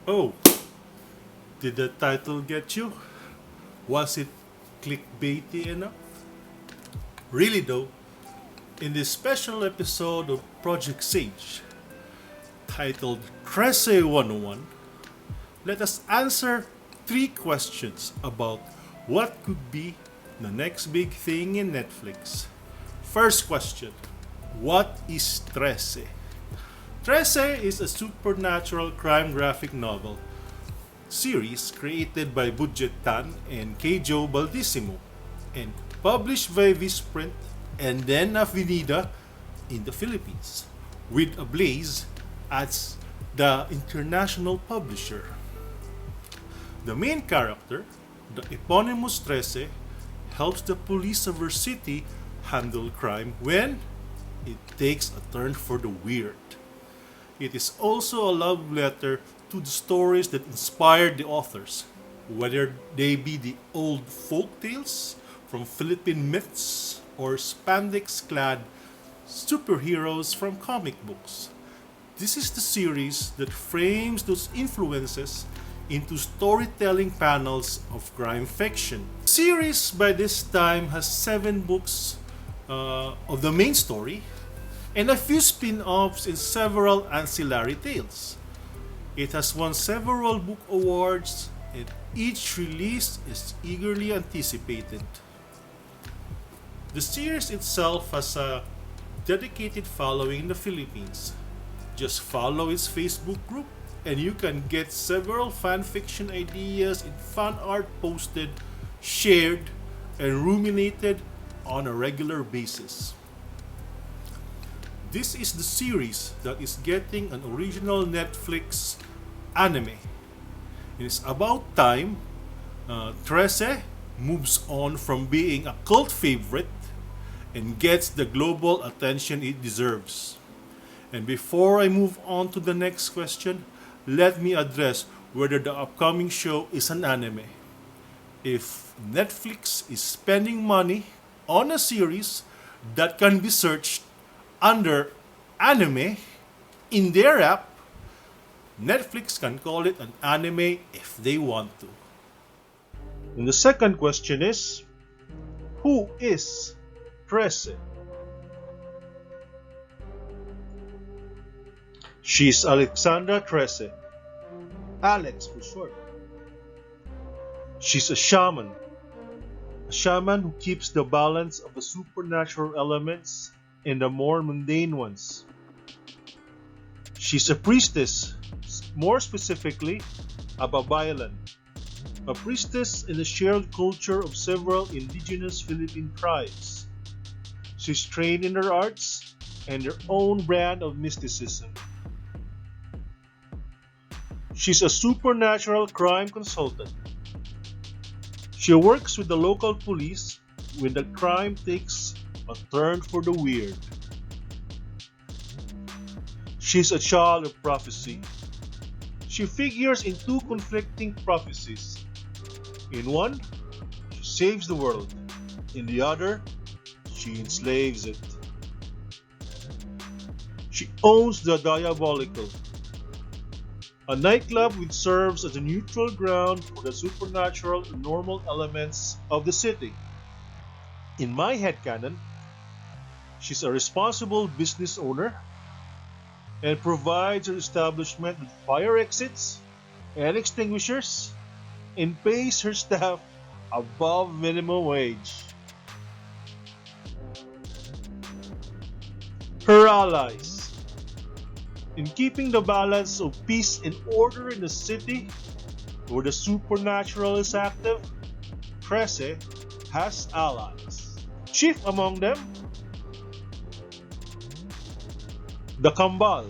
Oh, did the title get you? Was it clickbaity enough? Really though, in this special episode of Project Sage, titled Trese 101, let us answer three questions about what could be the next big thing in Netflix. First question: what is Trese? Trese is a supernatural crime graphic novel series created by Budjette and KaJo Baldisimo and published by Visprint and then Avenida in the Philippines, with Ablaze as the international publisher. The main character, the eponymous Trese, helps the police of her city handle crime when it takes a turn for the weird. It is also a love letter to the stories that inspired the authors, whether they be the old folk tales from Philippine myths or spandex clad superheroes from comic books. This is the series that frames those influences into storytelling panels of crime fiction. The series by this time has 7 books of the main story and a few spin offs and several ancillary tales. It has won several book awards and each release is eagerly anticipated. The series itself has a dedicated following in the Philippines. Just follow its Facebook group and you can get several fan fiction ideas and fan art posted, shared, and ruminated on a regular basis. This is the series that is getting an original Netflix anime. It is about time Trese moves on from being a cult favorite and gets the global attention it deserves. And before I move on to the next question, let me address whether the upcoming show is an anime. If Netflix is spending money on a series that can be searched under anime in their app, Netflix can call it an anime if they want to. And the second question is, who is Trese? She's Alexandra Trese, Alex for short. She's a shaman who keeps the balance of the supernatural elements and the more mundane ones. She's a priestess, more specifically, a babaylan, a priestess in the shared culture of several indigenous Philippine tribes. She's trained in her arts and her own brand of mysticism. She's a supernatural crime consultant. She works with the local police when the crime takes a turn for the weird. She's a child of prophecy. She figures in 2 conflicting prophecies. In one, she saves the world. In the other, she enslaves it. She owns the Diabolical, a nightclub which serves as a neutral ground for the supernatural and normal elements of the city. In my headcanon, she's a responsible business owner and provides her establishment with fire exits and extinguishers and pays her staff above minimum wage. Her allies. In keeping the balance of peace and order in the city where the supernatural is active, Trese has allies. Chief among them, the Kambal,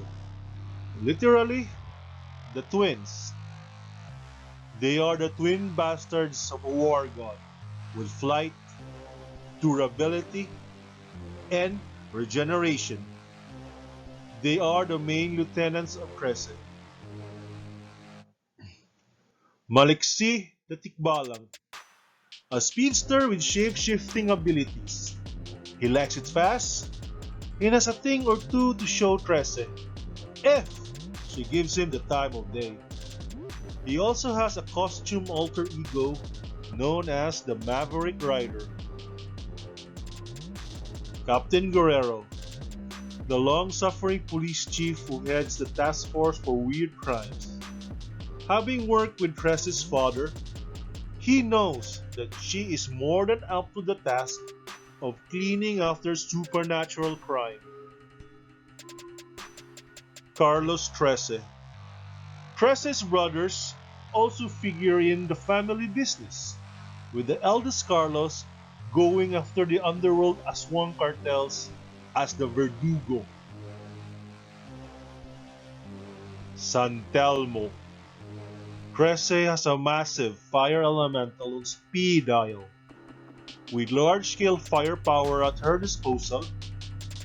literally the twins. They are the twin bastards of a war god with flight, durability, and regeneration. They are the main lieutenants of Trese. Maliksi the Tikbalang, a speedster with shape-shifting abilities. He likes it fast and has a thing or two to show Trese if she gives him the time of day. He also has a costume alter ego known as the Maverick Rider. Captain Guerrero, the long-suffering police chief who heads the task force for weird crimes. Having worked with Trese's father, he knows that she is more than up to the task of cleaning after supernatural crime. Carlos Trese. Trese's brothers also figure in the family business, with the eldest Carlos going after the underworld Aswang cartels as the Verdugo. San Telmo. Trese has a massive fire elemental on speed dial. With large-scale firepower at her disposal,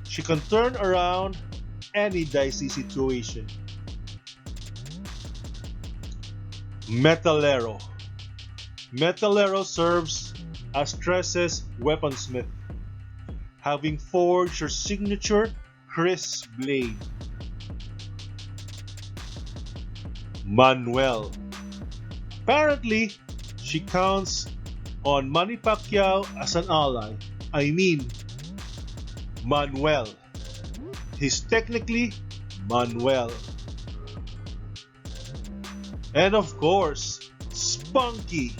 she can turn around any dicey situation. Metalero. Metalero serves as Trese's weaponsmith, having forged her signature Chris blade. Manuel. Apparently, she counts on Manny Pacquiao as an ally. I mean, Manuel. He's technically Manuel. And of course, Spunky,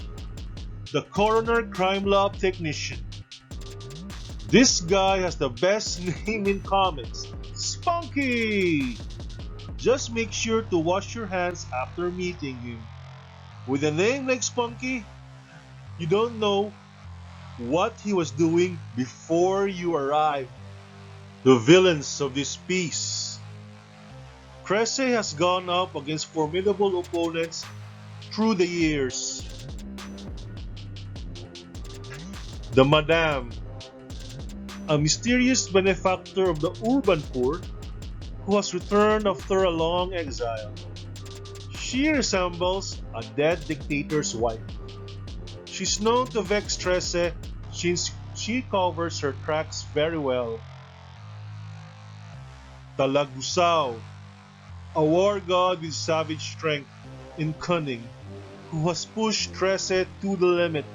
the coroner crime lab technician. This guy has the best name in comics, Spunky! Just make sure to wash your hands after meeting him. With a name like Spunky, you don't know what he was doing before you arrived. The villains of this piece. Trese has gone up against formidable opponents through the years. The Madame, a mysterious benefactor of the urban poor who has returned after a long exile. She resembles a dead dictator's wife. She's known to vex Trese since she covers her tracks very well. Talagusao, a war god with savage strength and cunning, who has pushed Trese to the limit.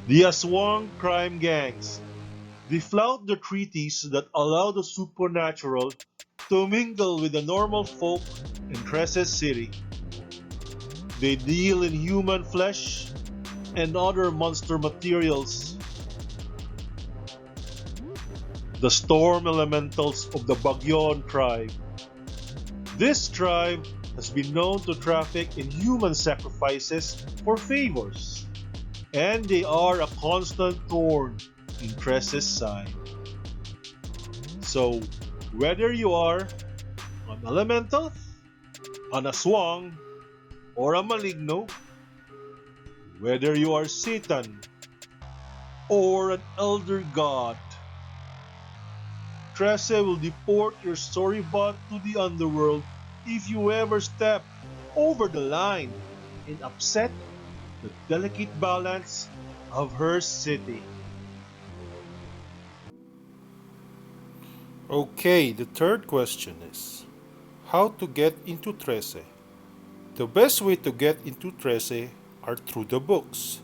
The Aswang crime gangs. They flout the treaties that allow the supernatural to mingle with the normal folk in Trese City. They deal in human flesh and other monster materials. The storm elementals of the Bagyon tribe. This tribe has been known to traffic in human sacrifices for favors, and they are a constant thorn in Trese's side. So, whether you are an elemental, an aswang, or a maligno, whether you are Satan or an elder god, Trese will deport your storybot to the underworld if you ever step over the line and upset the delicate balance of her city. Okay, the third question is how to get into Trese. The best way to get into Trese are through the books.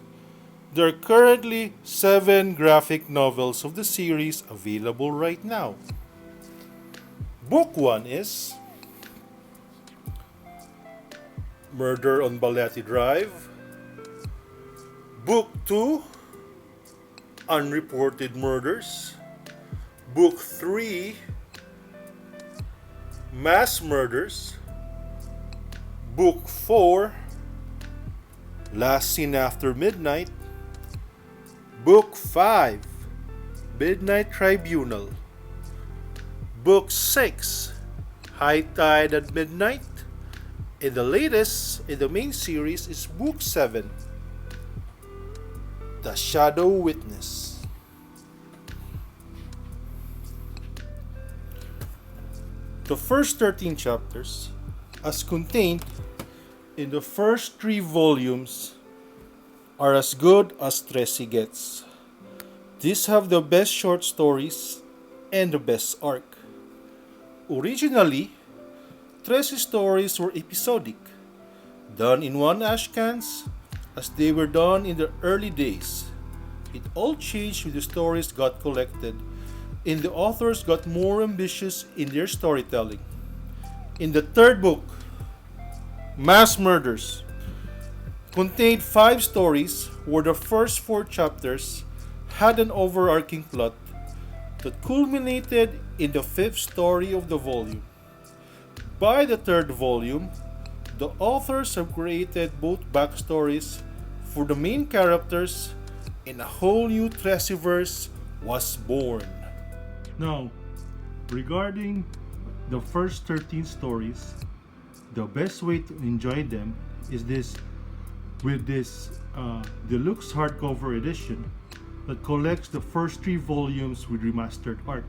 There are currently 7 graphic novels of the series available right now. Book 1 is Murder on Balete Drive. Book 2, Unreported Murders. Book 3, Mass Murders. Book 4, Last Seen After Midnight. Book 5, Midnight Tribunal. Book 6, High Tide at Midnight. And the latest in the main series is Book 7, The Shadow Witness. The first 13 chapters, as contained in the first 3 volumes, are as good as Trese gets. These have the best short stories and the best arc. Originally, Trese stories were episodic, done in one ashcans as they were done in the early days. It all changed when the stories got collected and the authors got more ambitious in their storytelling. In the third book, Mass Murders, contained 5 stories where the first 4 chapters had an overarching plot that culminated in the 5th story of the volume. By the 3rd volume, the authors have created both backstories for the main characters and a whole new Tresiverse was born. Now, regarding the first 13 stories, the best way to enjoy them is with this deluxe hardcover edition that collects the first 3 volumes with remastered art.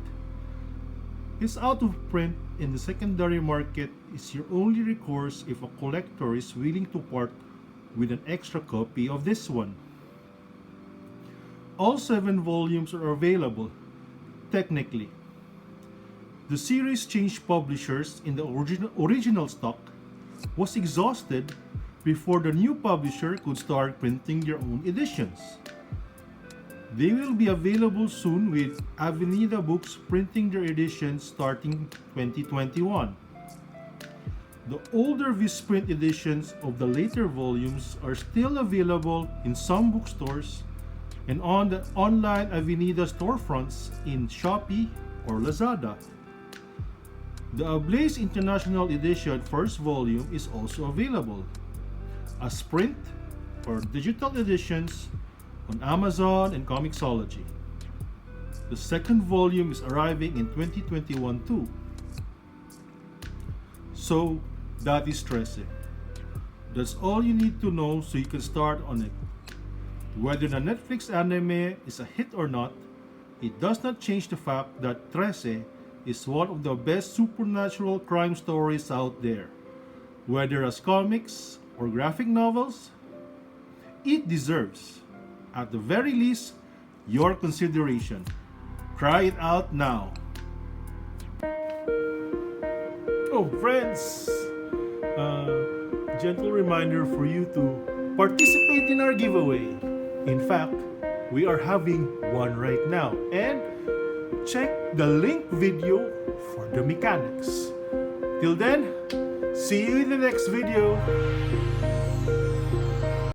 It's out of print in the secondary market is your only recourse if a collector is willing to part with an extra copy of this one. All 7 volumes are available, technically. The series changed publishers in the original stock was exhausted before the new publisher could start printing their own editions. They will be available soon with Avenida Books printing their editions starting 2021. The older Visprint editions of the later volumes are still available in some bookstores and on the online Avenida storefronts in Shopee or Lazada. The Ablaze International Edition first volume is also available as print or digital editions on Amazon and Comixology. The second volume is arriving in 2021 too. So that is Trese. That's all you need to know so you can start on it. Whether the Netflix anime is a hit or not, it does not change the fact that Trese is one of the best supernatural crime stories out there. Whether as comics or graphic novels, it deserves, at the very least, your consideration. Try it out now. Oh, friends! Gentle reminder for you to participate in our giveaway. In fact, we are having one right now. And check the link video for the mechanics. Till then, see you in the next video.